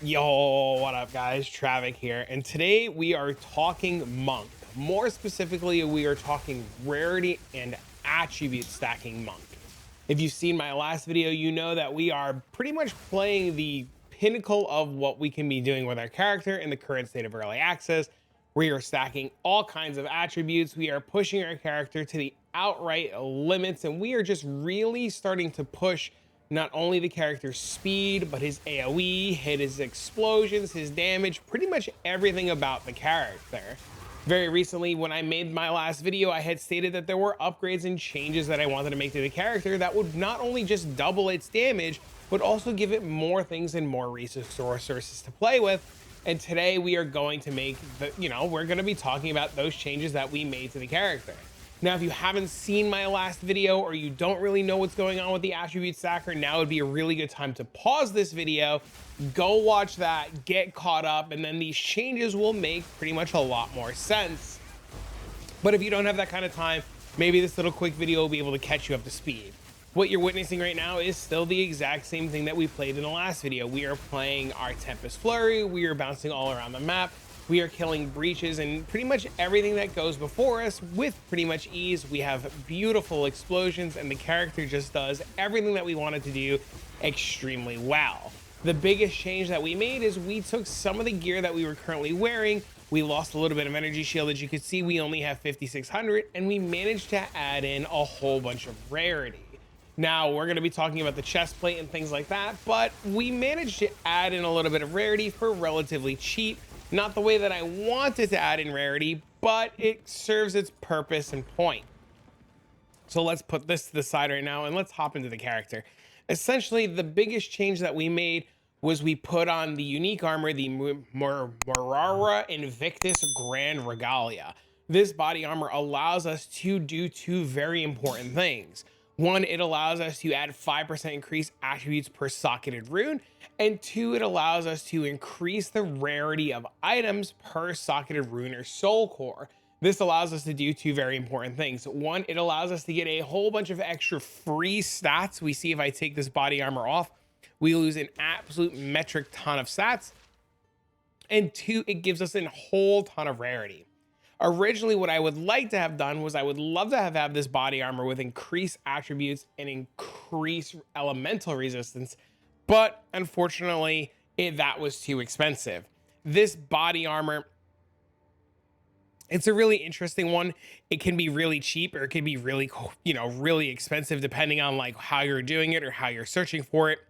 Yo, what up guys? Travic here, and today we are talking Monk. More specifically, we are talking Rarity and attribute stacking Monk. If you've seen my last video, you know that we are pretty much playing the pinnacle of what we can be doing with our character in the current state of early access. We are stacking all kinds of attributes. We are pushing our character to the outright limits, and we are just really starting to push not only the character's speed, but his AoE, his explosions, his damage, pretty much everything about the character. Very recently, when I made my last video, I had stated that there were upgrades and changes that I wanted to make to the character that would not only just double its damage, but also give it more things and more resources to play with. And today we are going to make we're going to be talking about those changes that we made to the character. Now, if you haven't seen my last video or you don't really know what's going on with the attribute stacker, now would be a really good time to pause this video, go watch that, get caught up, and then these changes will make pretty much a lot more sense. But if you don't have that kind of time, maybe this little quick video will be able to catch you up to speed. What you're witnessing right now is still the exact same thing that we played in the last video. We are playing our Tempest Flurry, we are bouncing all around the map, we are killing breaches and pretty much everything that goes before us with pretty much ease. We have beautiful explosions and the character just does everything that we wanted to do extremely well. The biggest change that we made is we took some of the gear that we were currently wearing. We lost a little bit of energy shield. As you can see, we only have 5,600 and we managed to add in a whole bunch of rarity. Now, we're going to be talking about the chest plate and things like that, but we managed to add in a little bit of rarity for relatively cheap. Not the way that I wanted to add in rarity, but it serves its purpose and point. So let's put this to the side right now and let's hop into the character. Essentially, the biggest change that we made was we put on the unique armor, the Morara Invictus Grand Regalia. This body armor allows us to do two very important things. One, it allows us to add 5% increased attributes per socketed rune, and two, it allows us to increase the rarity of items per socketed rune or soul core. This allows us to do two very important things. One, it allows us to get a whole bunch of extra free stats. We see if I take this body armor off, we lose an absolute metric ton of stats. And two, it gives us a whole ton of rarity. Originally, what I would like to have done was I would love to have had this body armor with increased attributes and increased elemental resistance, but unfortunately, that was too expensive. This body armor, it's a really interesting one. It can be really cheap or it can be really, really expensive depending on like how you're doing it or how you're searching for it.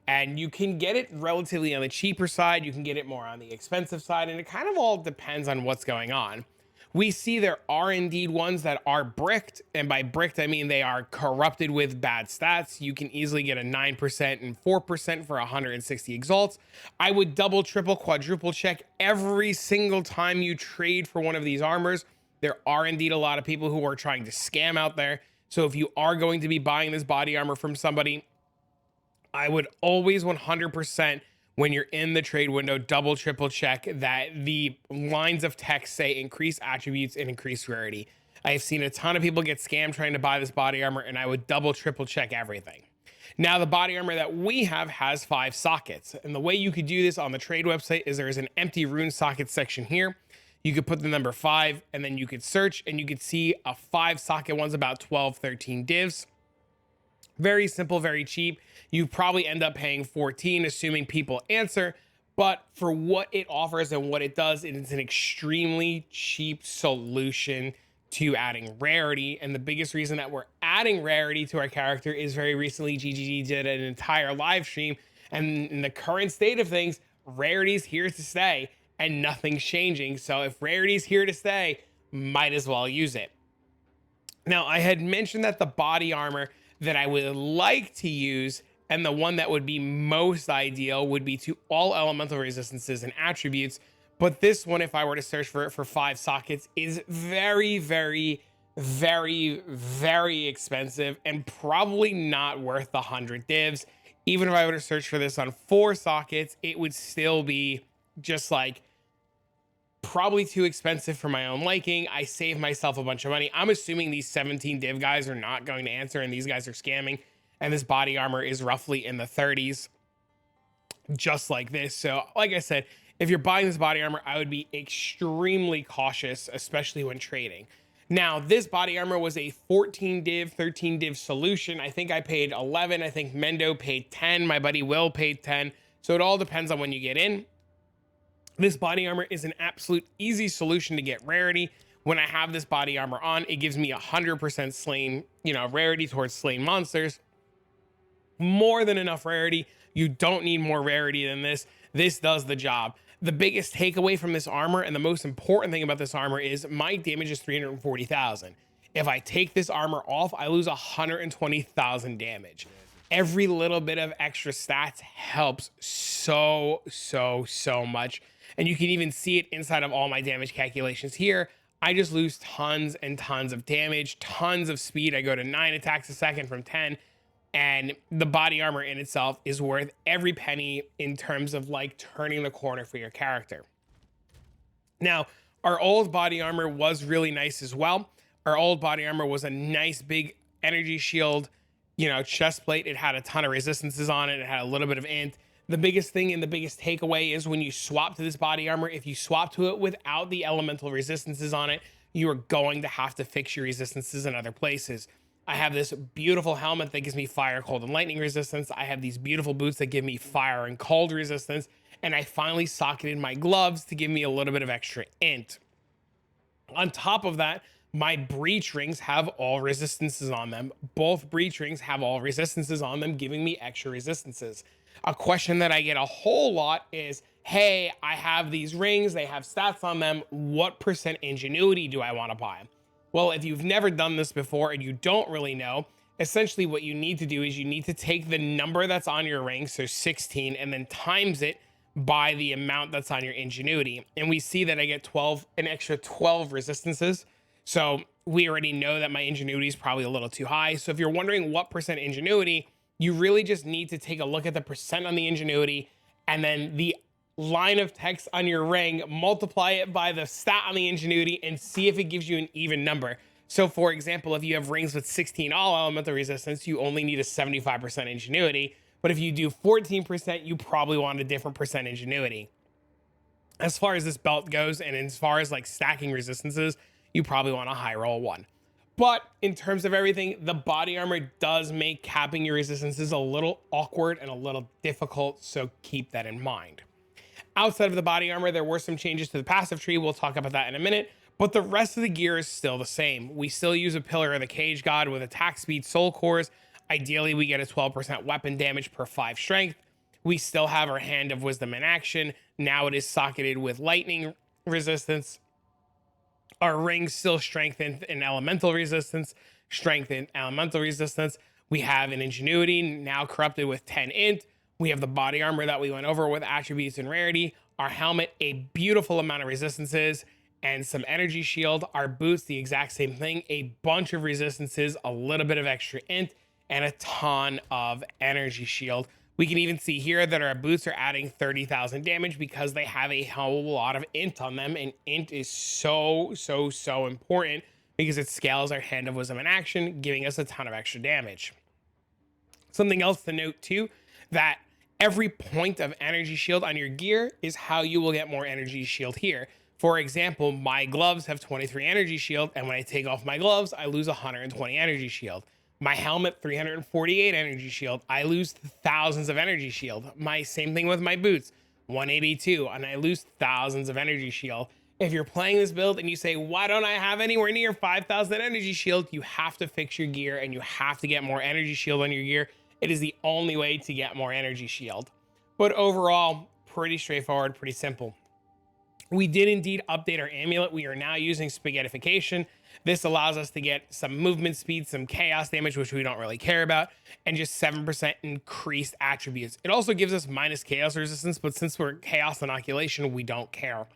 And you can get it relatively on the cheaper side, you can get it more on the expensive side, and it kind of all depends on what's going on. We see there are indeed ones that are bricked, and by bricked I mean they are corrupted with bad stats. You can easily get a 9% and 4% for 160 exalts. I would double, triple, quadruple check every single time you trade for one of these armors. There are indeed a lot of people who are trying to scam out there. So if you are going to be buying this body armor from somebody, I would always 100%, when you're in the trade window, double, triple check that the lines of text say increase attributes and increase rarity. I've seen a ton of people get scammed trying to buy this body armor, and I would double, triple check everything. Now, the body armor that we have has 5 sockets, and the way you could do this on the trade website is there is an empty rune socket section here. You could put the number 5, and then you could search, and you could see a 5 socket one's about 12, 13 divs. Very simple, very cheap. You probably end up paying 14, assuming people answer. But for what it offers and what it does, it is an extremely cheap solution to adding rarity. And the biggest reason that we're adding rarity to our character is very recently GGG did an entire live stream. And in the current state of things, rarity is here to stay and nothing's changing. So if rarity is here to stay, might as well use it. Now, I had mentioned that the body armor that I would like to use and the one that would be most ideal would be to all elemental resistances and attributes. But this one, if I were to search for it for 5 sockets, is very, very, very, very expensive and probably not worth the 100 divs. Even if I were to search for this on 4 sockets, it would still be just like probably too expensive for my own liking. I save myself a bunch of money. I'm assuming these 17 div guys are not going to answer and these guys are scamming, and this body armor is roughly in the 30s. just like this. So like I said, if you're buying this body armor, I would be extremely cautious, especially when trading. Now, this body armor was a 14 div, 13 div solution. I think I paid 11. I think Mendo paid 10. My buddy Will paid 10. So it all depends on when you get in. This body armor is an absolute easy solution to get rarity. When I have this body armor on, it gives me 100% slain, rarity towards slain monsters. More than enough rarity. You don't need more rarity than this. This does the job. The biggest takeaway from this armor, and the most important thing about this armor, is my damage is 340,000. If I take this armor off, I lose 120,000 damage. Every little bit of extra stats helps so much. And you can even see it inside of all my damage calculations here. I just lose tons and tons of damage, tons of speed. I go to 9 attacks a second from 10. And the body armor in itself is worth every penny in terms of like turning the corner for your character. Now, our old body armor was really nice as well. Our old body armor was a nice big energy shield, chest plate. It had a ton of resistances on it. It had a little bit of int. The biggest thing and the biggest takeaway is when you swap to this body armor, if you swap to it without the elemental resistances on it, you are going to have to fix your resistances in other places. I have this beautiful helmet that gives me fire, cold, and lightning resistance. I have these beautiful boots that give me fire and cold resistance. And I finally socketed my gloves to give me a little bit of extra int. On top of that, my breach rings have all resistances on them. Both breach rings have all resistances on them, giving me extra resistances. A question that I get a whole lot is, hey, I have these rings, they have stats on them. What percent ingenuity do I want to buy? Well, if you've never done this before and you don't really know, essentially what you need to do is you need to take the number that's on your ring, so 16, and then times it by the amount that's on your ingenuity. And we see that I get an extra 12 resistances. So we already know that my ingenuity is probably a little too high. So if you're wondering what percent ingenuity, you really just need to take a look at the percent on the ingenuity and then the line of text on your ring, multiply it by the stat on the ingenuity and see if it gives you an even number. So for example, if you have rings with 16 all elemental resistance, you only need a 75% ingenuity. But if you do 14%, you probably want a different percent ingenuity. As far as this belt goes, and as far as like stacking resistances, you probably want a high roll 1. But in terms of everything, the body armor does make capping your resistances a little awkward and a little difficult, so keep that in mind. Outside of the body armor, there were some changes to the passive tree. We'll talk about that in a minute, but the rest of the gear is still the same. We still use a Pillar of the Cage God with attack speed, soul cores. Ideally, we get a 12% weapon damage per 5 strength. We still have our Hand of Wisdom in action. Now it is socketed with lightning resistance. Our rings still strengthened in elemental resistance, strengthened elemental resistance. We have an ingenuity now corrupted with 10 int. We have the body armor that we went over with attributes and rarity. Our helmet, a beautiful amount of resistances and some energy shield. Our boots, the exact same thing, a bunch of resistances, a little bit of extra int, and a ton of energy shield. We can even see here that our boots are adding 30,000 damage because they have a whole lot of int on them, and int is so important because it scales our Hand of Wisdom in action, giving us a ton of extra damage. Something else to note too, that every point of energy shield on your gear is how you will get more energy shield here. For example, my gloves have 23 energy shield, and when I take off my gloves, I lose 120 energy shield. My helmet, 348 energy shield. I lose thousands of energy shield. Same thing with my boots, 182, and I lose thousands of energy shield. If you're playing this build and you say, why don't I have anywhere near 5,000 energy shield? You have to fix your gear and you have to get more energy shield on your gear. It is the only way to get more energy shield. But overall, pretty straightforward, pretty simple. We did indeed update our amulet. We are now using spaghettification. This allows us to get some movement speed, some chaos damage, which we don't really care about, and just 7% increased attributes. It also gives us minus chaos resistance, but since we're chaos inoculation, we don't care.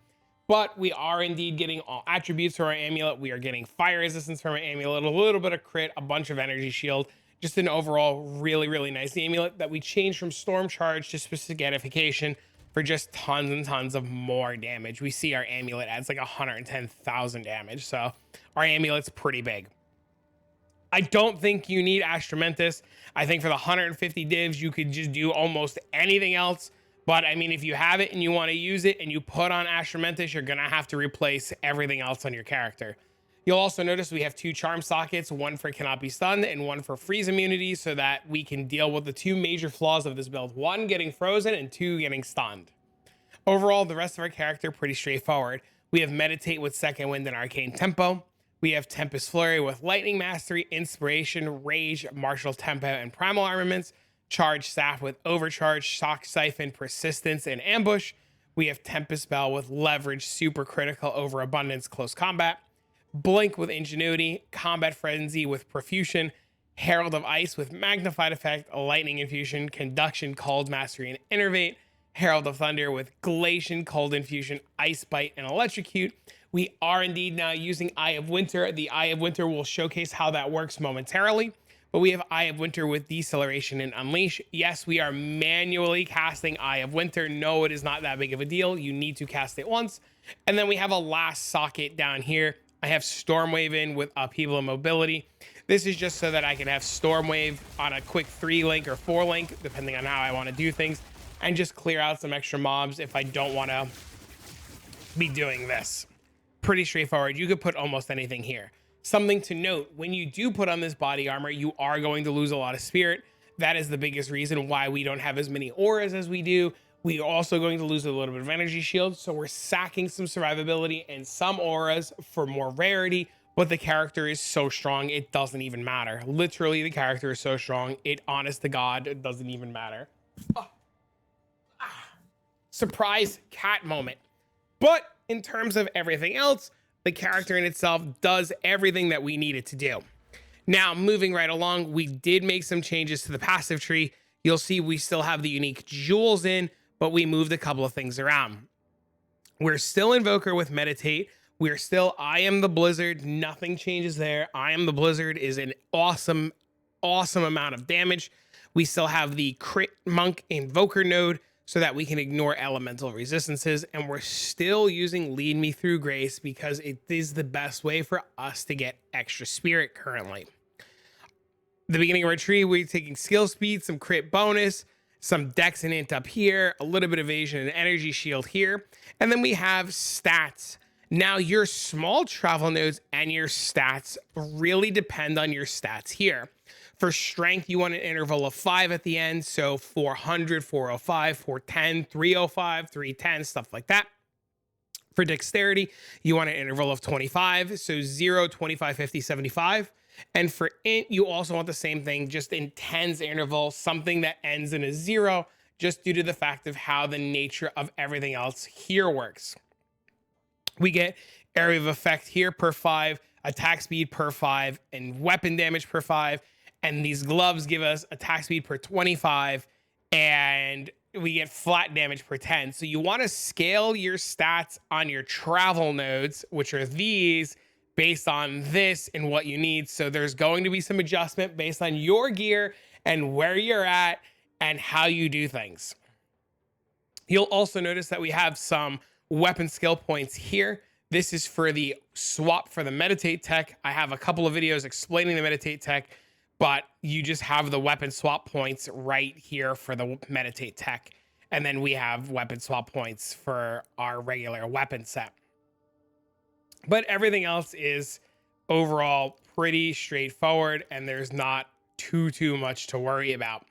But we are indeed getting all attributes from our amulet. We are getting fire resistance from our amulet, a little bit of crit, a bunch of energy shield, just an overall really nice amulet that we changed from storm charge to spaghettification for just tons and tons of more damage. We see our amulet adds like 110,000 damage, so our amulet's pretty big. I don't think you need Astramentus. I think for the 150 divs, you could just do almost anything else. But I mean, if you have it and you want to use it and you put on Astramentus, you're going to have to replace everything else on your character. You'll also notice we have 2 charm sockets, one for cannot be stunned and one for freeze immunity, so that we can deal with the 2 major flaws of this build. 1, getting frozen, and 2, getting stunned. Overall, the rest of our character, pretty straightforward. We have Meditate with Second Wind and Arcane Tempo. We have Tempest Flurry with Lightning Mastery, Inspiration, Rage, Martial Tempo, and Primal Armaments. Charge Staff with Overcharge, Shock Siphon, Persistence, and Ambush. We have Tempest Bell with Leverage, Super Critical, Overabundance, Close Combat. Blink with Ingenuity, Combat Frenzy with Profusion, Herald of Ice with Magnified Effect, Lightning Infusion, Conduction, Cold Mastery, and Innervate. Herald of Thunder with Glacian, Cold Infusion, Ice Bite, and Electrocute. We are indeed now using Eye of Winter. The Eye of Winter will showcase how that works momentarily, but we have Eye of Winter with Deceleration and Unleash. Yes, we are manually casting Eye of Winter. No, it is not that big of a deal. You need to cast it once. And then we have a last socket down here. I have Stormwave in with Upheaval and Mobility. This is just so that I can have Stormwave on a quick 3-link or 4-link, depending on how I want to do things, and just clear out some extra mobs if I don't want to be doing this. Pretty straightforward. You could put almost anything here. Something to note, when you do put on this body armor, you are going to lose a lot of spirit. That is the biggest reason why we don't have as many auras as we do. We are also going to lose a little bit of energy shield, so we're sacking some survivability and some auras for more rarity, but the character is so strong, it doesn't even matter. Literally, the character is so strong, it, honest to God, it doesn't even matter. Surprise cat moment. But in terms of everything else, the character in itself does everything that we need it to do. Now, moving right along, we did make some changes to the passive tree. You'll see we still have the unique jewels in, but we moved a couple of things around. We're still Invoker with Meditate. We're still I Am the Blizzard. Nothing changes there. I Am the Blizzard is an awesome amount of damage. We still have the Crit Monk Invoker node so that we can ignore elemental resistances. And we're still using Lead Me Through Grace because it is the best way for us to get extra spirit currently. The beginning of our tree, we're taking skill speed, some crit bonus, some dex and int up here, a little bit of evasion and energy shield here. And then we have stats. Now your small travel nodes and your stats really depend on your stats here. For strength, you want an interval of 5 at the end. So 400, 405, 410, 305, 310, stuff like that. For dexterity, you want an interval of 25. So 0, 25, 50, 75. And for int, you also want the same thing, just in tens interval, something that ends in a 0, just due to the fact of how the nature of everything else here works. We get area of effect here per 5, attack speed per 5, and weapon damage per 5. And these gloves give us attack speed per 25, and we get flat damage per 10. So you want to scale your stats on your travel nodes, which are these, based on this and what you need. So there's going to be some adjustment based on your gear and where you're at and how you do things. You'll also notice that we have some weapon skill points here. This is for the swap for the Meditate tech. I have a couple of videos explaining the Meditate tech, but you just have the weapon swap points right here for the Meditate tech. And then we have weapon swap points for our regular weapon set. But everything else is overall pretty straightforward, and there's not too much to worry about.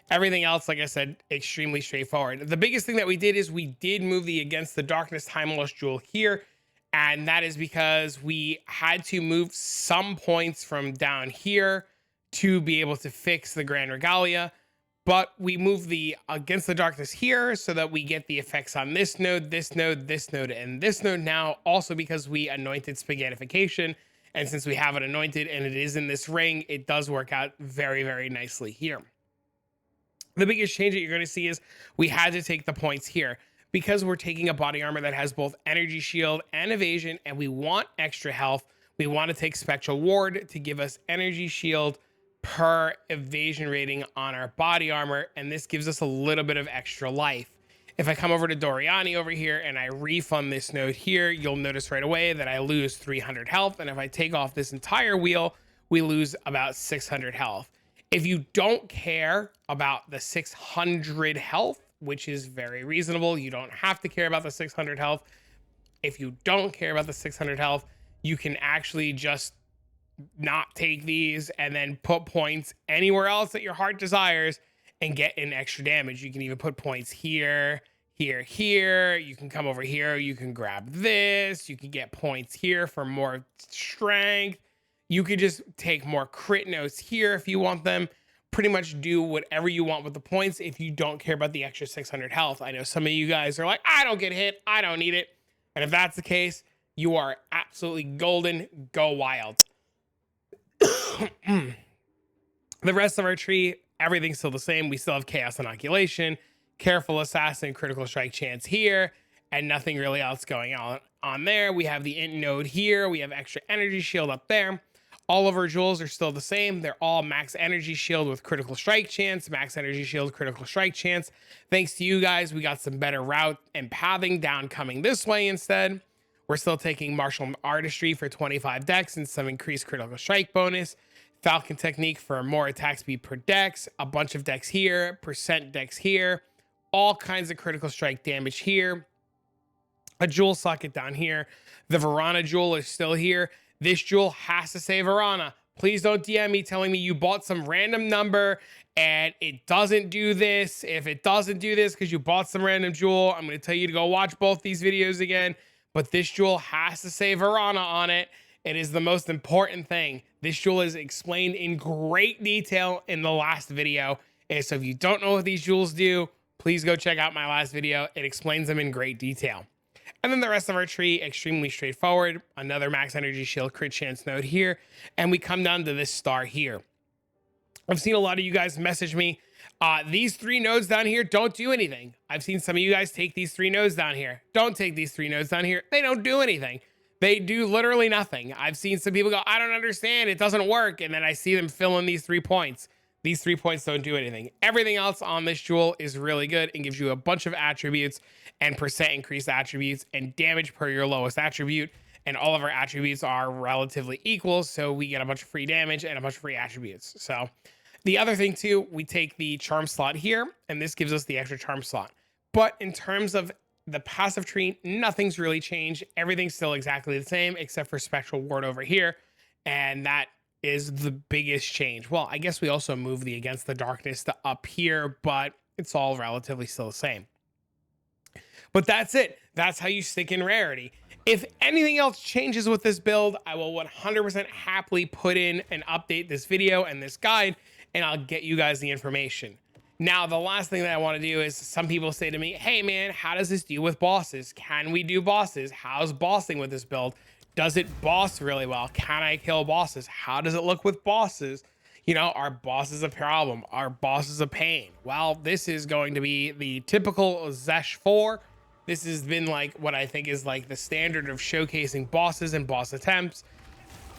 Everything else, like I said, extremely straightforward. The biggest thing that we did is we did move the Against the Darkness Time Lost Jewel here, and that is because we had to move some points from down here to be able to fix the Grand Regalia. But we move the Against the Darkness here so that we get the effects on this node, this node, this node, and this node now. Also because we anointed Spaghettification. And since we have it anointed and it is in this ring, it does work out very nicely here. The biggest change that you're going to see is we had to take the points here. Because we're taking a body armor that has both energy shield and evasion, and we want extra health, we want to take Spectral Ward to give us energy shield per evasion rating on our body armor, and this gives us a little bit of extra life. If I come over to Doriani over here and I refund this node here, you'll notice right away that I lose 300 health, and if I take off this entire wheel, we lose about 600 health. If you don't care about the 600 health, which is very reasonable. You don't have to care about the 600 health. If you don't care about the 600 health, you can actually just not take these and then put points anywhere else that your heart desires and get an extra damage. You can even put points here, here, here. You can come over here. You can grab this. You can get points here for more strength. You could just take more crit notes here if you want them. Pretty much do whatever you want with the points if you don't care about the extra 600 health. I know some of you guys are like, I don't get hit. I don't need it. And if that's the case, you are absolutely golden. Go wild. The rest of our tree, everything's still the same. We still have Chaos Inoculation, Careful Assassin, Critical Strike Chance here, and nothing really else going on there. We have the Int node here. We have extra Energy Shield up there. All of our jewels are still the same. They're all Max Energy Shield with Critical Strike Chance, Max Energy Shield, Critical Strike Chance. Thanks to you guys, we got some better route and pathing down coming this way instead. We're still taking Martial Artistry for 25 dex and some increased critical strike bonus. Falcon Technique for more attack speed per dex. A bunch of dex here. Percent dex here. All kinds of critical strike damage here. A jewel socket down here. The Verana jewel is still here. This jewel has to say Verana. Please don't DM me telling me you bought some random number and it doesn't do this. If it doesn't do this because you bought some random jewel, I'm going to tell you to go watch both these videos again. But this jewel has to say Verana on it. It is the most important thing. This jewel is explained in great detail in the last video. And so if you don't know what these jewels do, please go check out my last video. It explains them in great detail. And then the rest of our tree, extremely straightforward. Another Max Energy Shield crit chance node here. And we come down to this star here. I've seen a lot of you guys message me. These 3 nodes down here don't do anything. I've seen some of you guys take these 3 nodes down here. Don't take these 3 nodes down here. They don't do anything. They do literally nothing. I've seen some people go, I don't understand. It doesn't work. And then I see them fill in these 3 points. These 3 points don't do anything. Everything else on this jewel is really good and gives you a bunch of attributes and percent increased attributes and damage per your lowest attribute. And all of our attributes are relatively equal. So we get a bunch of free damage and a bunch of free attributes. So the other thing too, we take the charm slot here and this gives us the extra charm slot. But in terms of the passive tree, nothing's really changed. Everything's still exactly the same except for Spectral Ward over here. And that is the biggest change. Well, I guess we also move the Against the Darkness to up here, but it's all relatively still the same. But that's it. That's how you stick in Rarity. If anything else changes with this build, I will 100% happily put in and update this video and this guide, and I'll get you guys the information. Now, the last thing that I want to do is some people say to me, hey man, how does this deal with bosses? Can we do bosses? How's bossing with this build? Does it boss really well? Can I kill bosses? How does it look with bosses? You know, are bosses a problem? Are bosses a pain? Well, this is going to be the typical Zesh 4. This has been like what I think is like the standard of showcasing bosses and boss attempts.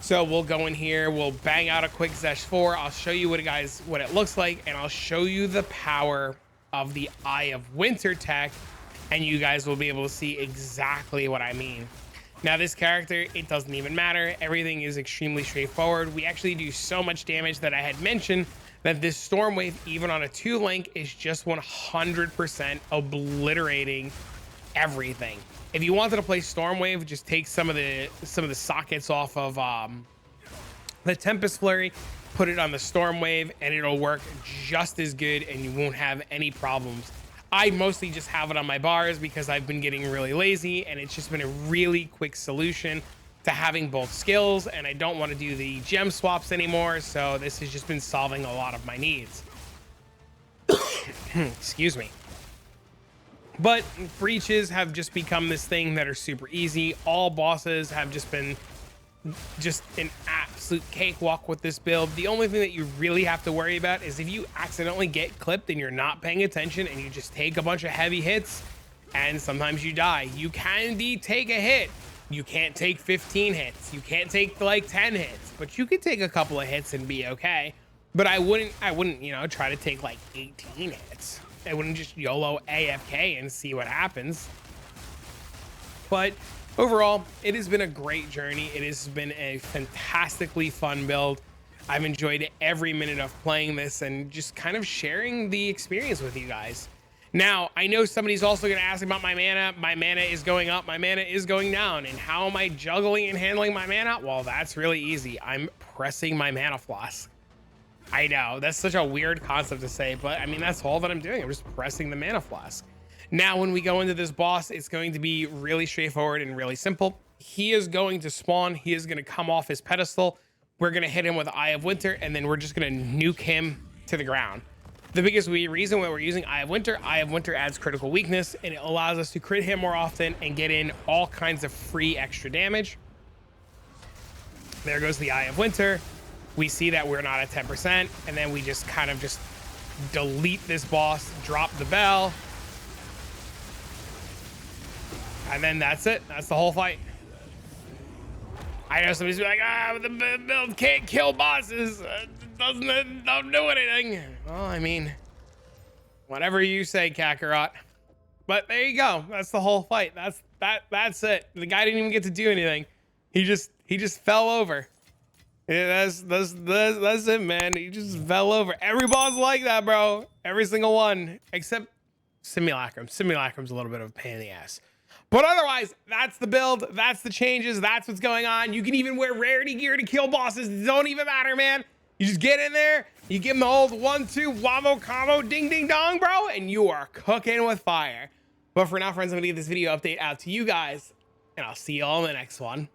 So we'll go in here, we'll bang out a quick Zesh 4. I'll show you what it looks like, and I'll show you the power of the Eye of Winter tech, and you guys will be able to see exactly what I mean. Now this character, it doesn't even matter. Everything is extremely straightforward. We actually do so much damage that I had mentioned that this Storm Wave, even on a 2-link, is just 100% obliterating everything. If you wanted to play Storm Wave, just take some of the sockets off of the Tempest Flurry, put it on the Storm Wave, and it'll work just as good, and you won't have any problems. I mostly just have it on my bars because I've been getting really lazy, and it's just been a really quick solution to having both skills, and I don't want to do the gem swaps anymore, so this has just been solving a lot of my needs. Excuse me. But breaches have just become this thing that are super easy. All bosses have just been just an absolute cakewalk with this build. The only thing that you really have to worry about is if you accidentally get clipped and you're not paying attention and you just take a bunch of heavy hits and sometimes you die. You can indeed take a hit. You can't take 15 hits. You can't take like 10 hits, but you could take a couple of hits and be okay. But I wouldn't, you know, try to take like 18 hits. I wouldn't just YOLO AFK and see what happens. But overall, it has been a great journey. It has been a fantastically fun build. I've enjoyed every minute of playing this and just kind of sharing the experience with you guys. Now, I know somebody's also going to ask about my mana. My mana is going up, my mana is going down. And how am I juggling and handling my mana? Well, that's really easy. I'm pressing my mana flask. I know, that's such a weird concept to say, but I mean, that's all that I'm doing. I'm just pressing the mana flask. Now, when we go into this boss, it's going to be really straightforward and really simple. He is going to spawn. He is going to come off his pedestal. We're going to hit him with Eye of Winter, and then we're just going to nuke him to the ground. The biggest reason why we're using Eye of Winter adds critical weakness, and it allows us to crit him more often and get in all kinds of free extra damage. There goes the Eye of Winter. We see that we're not at 10%, and then we just kind of just delete this boss, drop the bell, and then that's it. That's the whole fight. I know somebody's like, the build can't kill bosses. Don't do anything. Well, I mean, whatever you say, Kakarot. But there you go. That's the whole fight. That's it. The guy didn't even get to do anything. He just fell over. Yeah, that's it, man. He just fell over. Every boss like that, bro. Every single one, except Simulacrum. Simulacrum's a little bit of a pain in the ass. But otherwise, that's the build. That's the changes. That's what's going on. You can even wear Rarity gear to kill bosses. It don't even matter, man. You just get in there. You give them the old 1-2 wombo combo, ding ding dong, bro, and you are cooking with fire. But for now, friends, I'm gonna give this video update out to you guys, and I'll see you all in the next one.